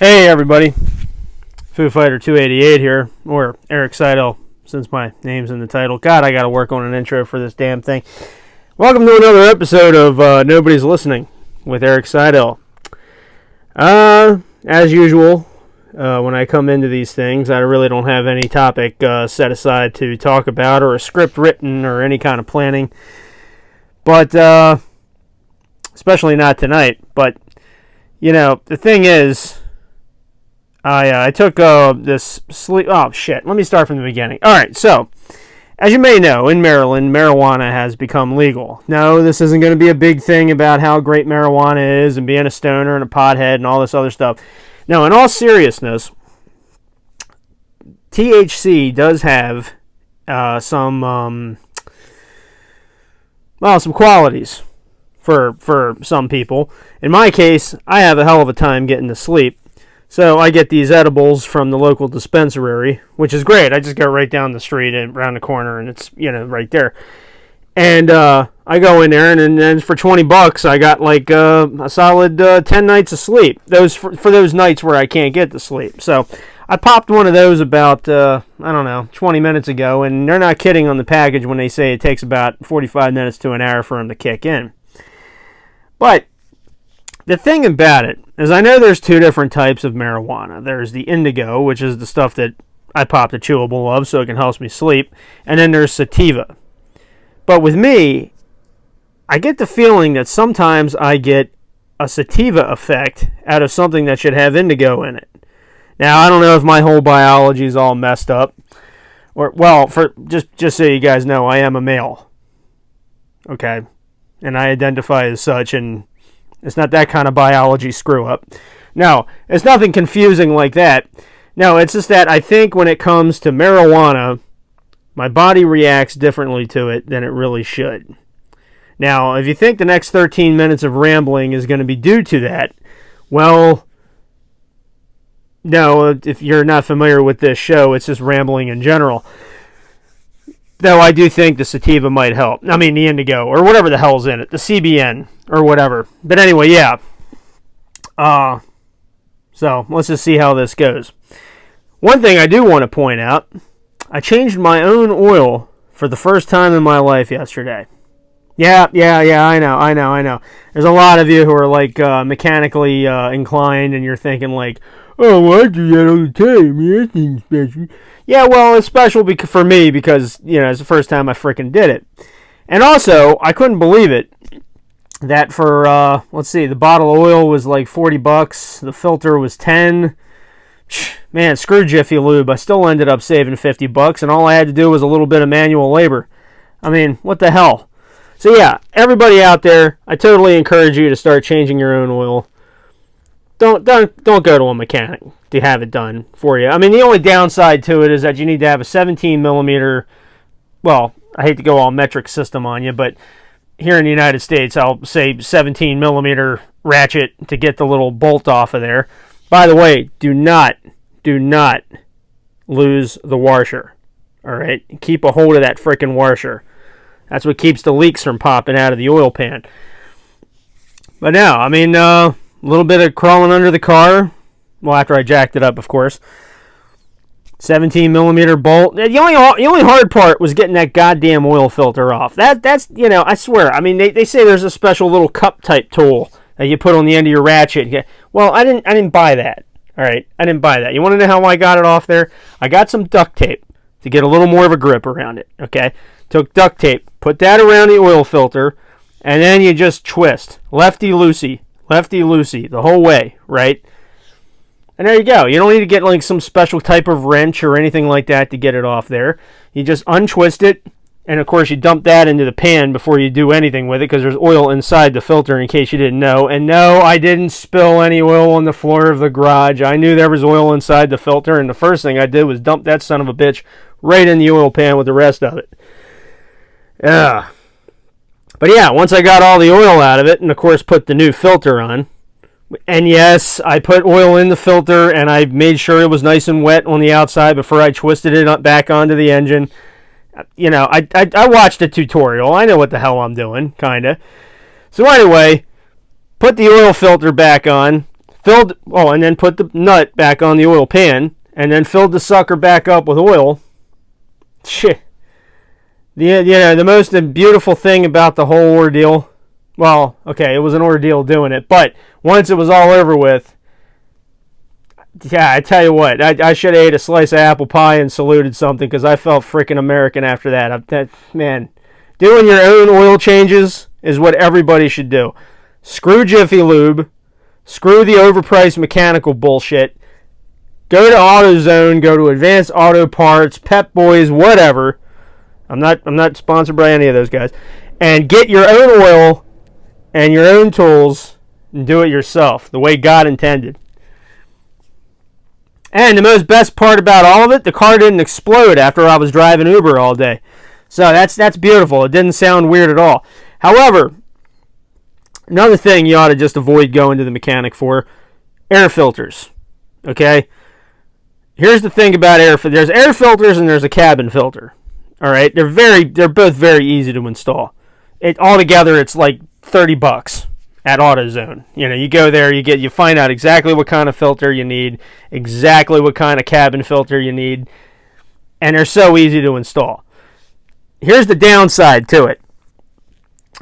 Hey everybody, Foo Fighter 288 here, or Eric Seidel, since my name's in the title. God, I gotta work on an intro for this damn thing. Welcome to another episode of Nobody's Listening with Eric Seidel. As usual, when I come into these things, I really don't have any topic set aside to talk about, or a script written, or any kind of planning. But, especially not tonight. But, you know, the thing is, I took this sleep... Oh, shit. Let me start from the beginning. All right, so, as you may know, in Maryland, marijuana has become legal. No, this isn't going to be a big thing about how great marijuana is and being a stoner and a pothead and all this other stuff. No, in all seriousness, THC does have some qualities for some people. In my case, I have a hell of a time getting to sleep. So I get these edibles from the local dispensary, which is great. I just go right down the street and around the corner, and it's, you know, right there. And I go in there, and then for $20, I got like a solid 10 nights of sleep. Those for those nights where I can't get to sleep. So I popped one of those about, 20 minutes ago, and they're not kidding on the package when they say it takes about 45 minutes to an hour for them to kick in. But the thing about it is, I know there's two different types of marijuana. There's the indigo, which is the stuff that I pop the chewable of so it can help me sleep. And then there's sativa. But with me, I get the feeling that sometimes I get a sativa effect out of something that should have indigo in it. Now, I don't know if my whole biology is all messed up. Or, well, for just so you guys know, I am a male. Okay? And I identify as such, and it's not that kind of biology screw up. No, it's nothing confusing like that. No, it's just that I think when it comes to marijuana, my body reacts differently to it than it really should. Now, if you think the next 13 minutes of rambling is going to be due to that, well, no, if you're not familiar with this show, it's just rambling in general. Though I do think the sativa might help. I mean, the indigo, or whatever the hell's in it. The CBN, or whatever. But anyway, yeah. So, let's just see how this goes. One thing I do want to point out, I changed my own oil for the first time in my life yesterday. Yeah, I know. There's a lot of you who are, like, mechanically inclined, and you're thinking, like, oh, well, I do that all the time. That thing's special. Yeah, well, it's special for me because, you know, it's the first time I freaking did it. And also, I couldn't believe it that for, let's see, the bottle of oil was like $40. The filter was $10. Man, screw Jiffy Lube. I still ended up saving $50, and all I had to do was a little bit of manual labor. I mean, what the hell? So, yeah, everybody out there, I totally encourage you to start changing your own oil. Don't go to a mechanic to have it done for you. I mean, the only downside to it is that you need to have a 17 millimeter, well, I hate to go all metric system on you, but here in the United States, I'll say 17 millimeter ratchet to get the little bolt off of there. By the way, do not lose the washer. All right? Keep a hold of that frickin' washer. That's what keeps the leaks from popping out of the oil pan. But now, I mean, a little bit of crawling under the car. Well, after I jacked it up, of course. 17 millimeter bolt. The only hard part was getting that goddamn oil filter off. That's, you know, I swear. I mean, they say there's a special little cup type tool that you put on the end of your ratchet. Well, I didn't buy that. All right, I didn't buy that. You want to know how I got it off there? I got some duct tape to get a little more of a grip around it. Okay, took duct tape, put that around the oil filter, and then you just twist, lefty loosey, the whole way, right? And there you go. You don't need to get like some special type of wrench or anything like that to get it off there. You just untwist it, and of course you dump that into the pan before you do anything with it because there's oil inside the filter in case you didn't know. And no, I didn't spill any oil on the floor of the garage. I knew there was oil inside the filter, and the first thing I did was dump that son of a bitch right in the oil pan with the rest of it. Yeah. But yeah, once I got all the oil out of it, and of course put the new filter on, and yes, I put oil in the filter, and I made sure it was nice and wet on the outside before I twisted it back onto the engine. You know, I watched a tutorial. I know what the hell I'm doing, kind of. So anyway, put the oil filter back on, and then put the nut back on the oil pan, and then filled the sucker back up with oil. Shit. The most beautiful thing about the whole ordeal, well, okay, it was an ordeal doing it, but once it was all over with, yeah, I tell you what, I should have ate a slice of apple pie and saluted something, because I felt freaking American after that. Man, doing your own oil changes is what everybody should do. Screw Jiffy Lube. Screw the overpriced mechanical bullshit. Go to AutoZone, go to Advanced Auto Parts, Pep Boys, whatever. I'm not sponsored by any of those guys. And get your own oil and your own tools and do it yourself, the way God intended. And the most best part about all of it, the car didn't explode after I was driving Uber all day. So that's beautiful. It didn't sound weird at all. However, another thing you ought to just avoid going to the mechanic for, air filters. Okay? Here's the thing about air filters. There's air filters and there's a cabin filter. All right? They're both very easy to install. Altogether it's like $30 at AutoZone. You go there, you find out exactly what kind of filter you need, exactly what kind of cabin filter you need, and they're so easy to install. Here's the downside to it.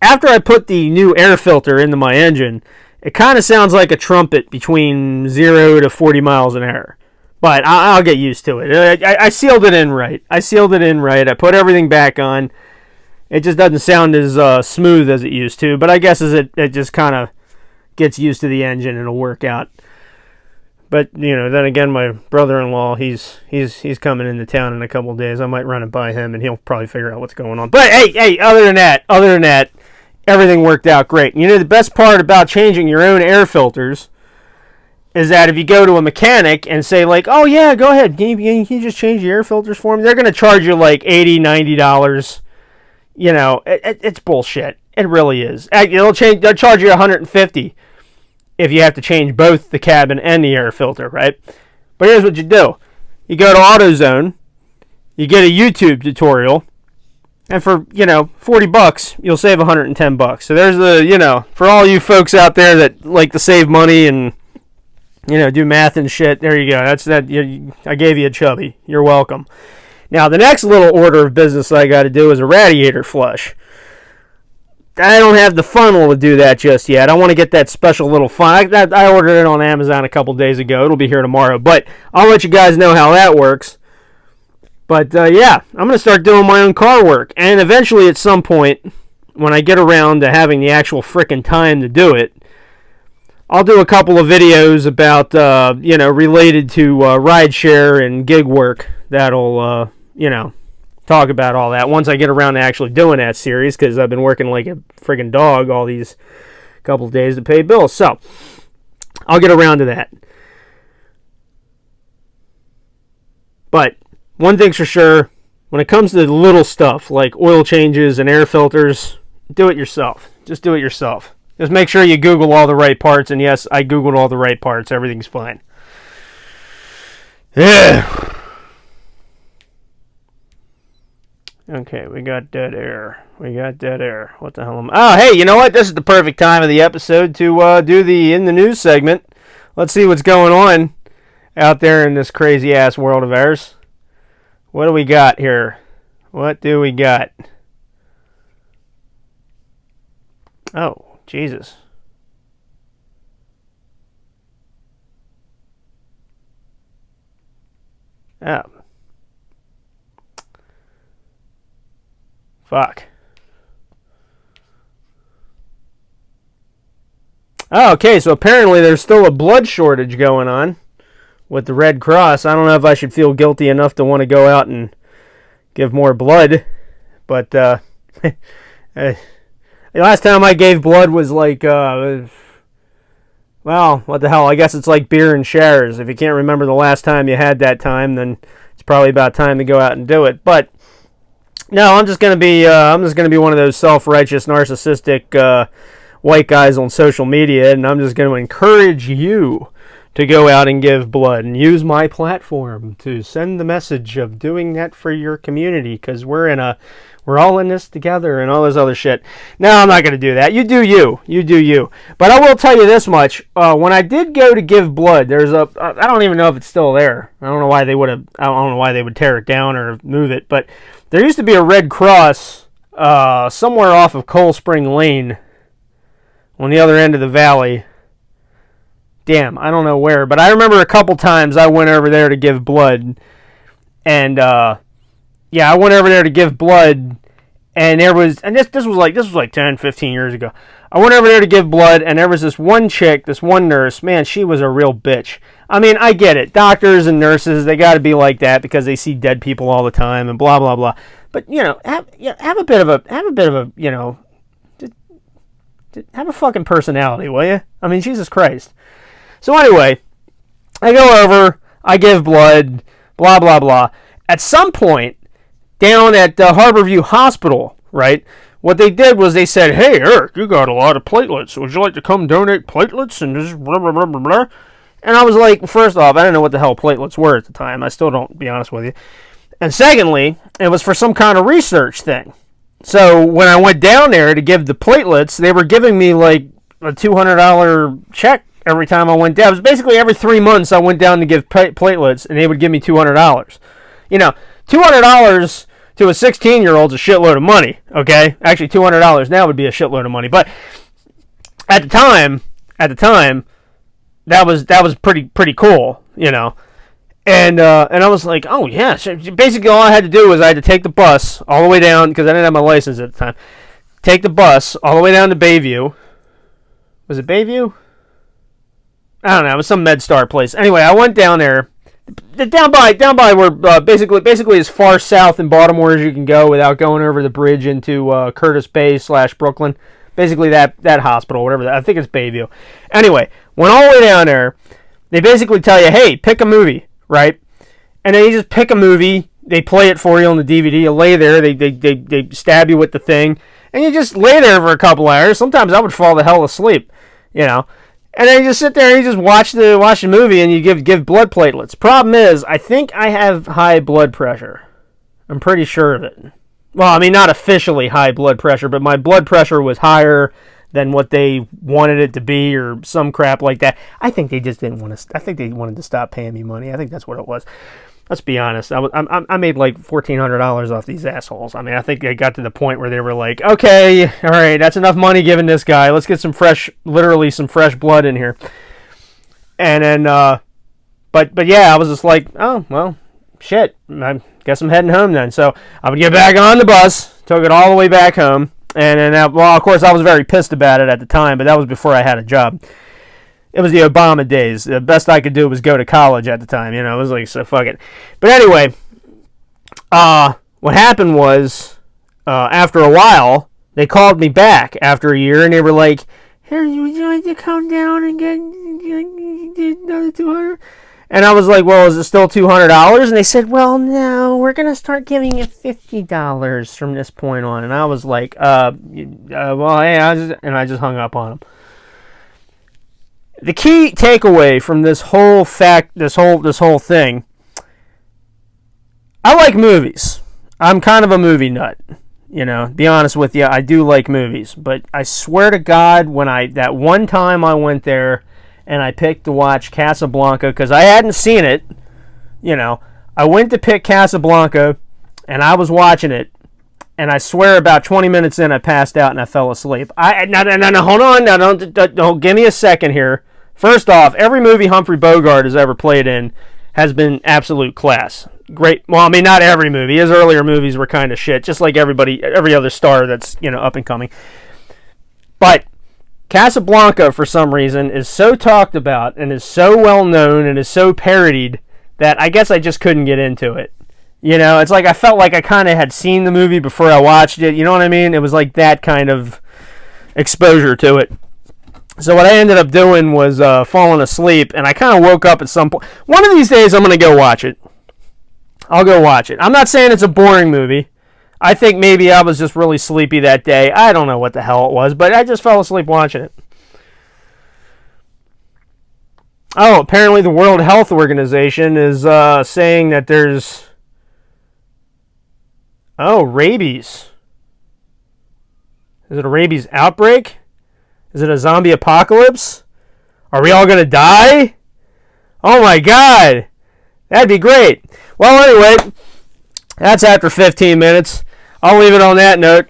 After I put the new air filter into my engine, it kind of sounds like a trumpet between 0 to 40 miles an hour. But I'll get used to it. I sealed it in right. I I put everything back on. It just doesn't sound as smooth as it used to. But I guess as it just kind of gets used to the engine, it'll work out. But then again, my brother-in-law, he's coming into town in a couple of days. I might run it by him, and he'll probably figure out what's going on. But hey, other than that, everything worked out great. The best part about changing your own air filters is that if you go to a mechanic and say, like, oh yeah, go ahead, can you just change the air filters for me? They're going to charge you like $80, $90. It's bullshit. It really is. They'll charge you $150 if you have to change both the cabin and the air filter, right? But here's what you do. You go to AutoZone, you get a YouTube tutorial, and for, $40, you'll save $110. So there's the, for all you folks out there that like to save money and, do math and shit, there you go. That's that. I gave you a chubby. You're welcome. Now, the next little order of business I got to do is a radiator flush. I don't have the funnel to do that just yet. I want to get that special little funnel. I ordered it on Amazon a couple days ago. It'll be here tomorrow. But I'll let you guys know how that works. But, yeah, I'm going to start doing my own car work. And eventually, at some point, when I get around to having the actual frickin' time to do it, I'll do a couple of videos about, related to rideshare and gig work that'll, talk about all that once I get around to actually doing that series, because I've been working like a friggin' dog all these couple of days to pay bills. So, I'll get around to that. But, one thing's for sure, when it comes to the little stuff like oil changes and air filters, do it yourself. Just do it yourself. Just make sure you Google all the right parts, and yes, I Googled all the right parts. Everything's fine. Yeah. Okay, we got dead air. What the hell Oh, hey, you know what? This is the perfect time of the episode to do the In the News segment. Let's see what's going on out there in this crazy-ass world of ours. What do we got here? What do we got? Oh, Jesus. Oh. Fuck. Oh, okay, so apparently there's still a blood shortage going on with the Red Cross. I don't know if I should feel guilty enough to want to go out and give more blood, but the last time I gave blood was like, well, what the hell? I guess it's like beer and shares. If you can't remember the last time you had that time, then it's probably about time to go out and do it. But no, I'm just gonna be one of those self-righteous, narcissistic white guys on social media, and I'm just going to encourage you to go out and give blood and use my platform to send the message of doing that for your community, because we're in a We're all in this together and all this other shit. No, I'm not going to do that. You do you. You do you. But I will tell you this much. When I did go to give blood, there's a... I don't even know if it's still there. I don't know why they would have... I don't know why they would tear it down or move it. But there used to be a Red Cross somewhere off of Cold Spring Lane on the other end of the valley. Damn, I don't know where. But I remember a couple times I went over there to give blood. And... yeah, I went over there to give blood, and there was, and this was like 10, 15 years ago. I went over there to give blood, and there was this one chick, this one nurse, man, she was a real bitch. I mean, I get it. Doctors and nurses, they got to be like that because they see dead people all the time and blah blah blah. But have a bit of a have a fucking personality, will you? I mean, Jesus Christ. So anyway, I go over, I give blood, blah blah blah. At some point, down at Harborview Hospital, right? What they did was they said, "Hey, Eric, you got a lot of platelets. Would you like to come donate platelets?" And just blah, blah, blah, blah, blah. And I was like, first off, I didn't know what the hell platelets were at the time. I still don't, to be honest with you. And secondly, it was for some kind of research thing. So when I went down there to give the platelets, they were giving me like a $200 check every time I went down. It was basically every 3 months I went down to give platelets, and they would give me $200. $200 to a 16-year-old's a shitload of money, okay? Actually, $200 now would be a shitload of money. But at the time, that was pretty cool, And I was like, oh, yeah. So basically, all I had to do was I had to take the bus all the way down, because I didn't have my license at the time. Take the bus all the way down to Bayview. Was it Bayview? I don't know. It was some MedStar place. Anyway, I went down there. Down by where basically as far south in Baltimore as you can go without going over the bridge into Curtis Bay / Brooklyn. Basically that hospital, whatever. I think it's Bayview. Anyway, went all the way down there. They basically tell you, hey, pick a movie, right? And then you just pick a movie. They play it for you on the DVD. You lay there. They stab you with the thing, and you just lay there for a couple hours. Sometimes I would fall the hell asleep, And then you just sit there and you just watch the movie and you give blood platelets. Problem is, I think I have high blood pressure. I'm pretty sure of it. Well, I mean, not officially high blood pressure, but my blood pressure was higher than what they wanted it to be or some crap like that. I think they just didn't want to. I think they wanted to stop paying me money. I think that's what it was. Let's be honest. I made like $1,400 off these assholes. I mean, I think they got to the point where they were like, okay, all right, that's enough money given this guy. Let's get some fresh blood in here. And then, but yeah, I was just like, oh, well, shit. I guess I'm heading home then. So I would get back on the bus, took it all the way back home. And then, well, of course, I was very pissed about it at the time, but that was before I had a job. It was the Obama days. The best I could do was go to college at the time. It was like, so fuck it. But anyway, what happened was, after a while, they called me back after a year, and they were like, "Hey, would you like to come down and get another $200?" And I was like, "Well, is it still $200?" And they said, "Well, no, we're gonna start giving you $50 from this point on." And I was like, well, hey, I just hung up on them. The key takeaway from this whole thing, I like movies. I'm kind of a movie nut. Be honest with you, I do like movies. But I swear to God, that one time I went there and I picked to watch Casablanca because I hadn't seen it, I went to pick Casablanca and I was watching it. And I swear about 20 minutes in, I passed out and I fell asleep. Now, hold on. Now, don't give me a second here. First off, every movie Humphrey Bogart has ever played in has been absolute class. Great. Well, I mean, not every movie. His earlier movies were kind of shit, just like every other star that's, up and coming. But Casablanca, for some reason, is so talked about and is so well known and is so parodied that I guess I just couldn't get into it. It's like I felt like I kind of had seen the movie before I watched it. You know what I mean? It was like that kind of exposure to it. So what I ended up doing was falling asleep, and I kind of woke up at some point. One of these days, I'm going to go watch it. I'll go watch it. I'm not saying it's a boring movie. I think maybe I was just really sleepy that day. I don't know what the hell it was, but I just fell asleep watching it. Oh, apparently the World Health Organization is saying that there's... Oh, rabies. Is it a rabies outbreak? Is it a zombie apocalypse? Are we all going to die? Oh my God. That'd be great. Well, anyway, that's after 15 minutes. I'll leave it on that note.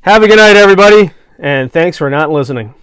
Have a good night, everybody, and thanks for not listening.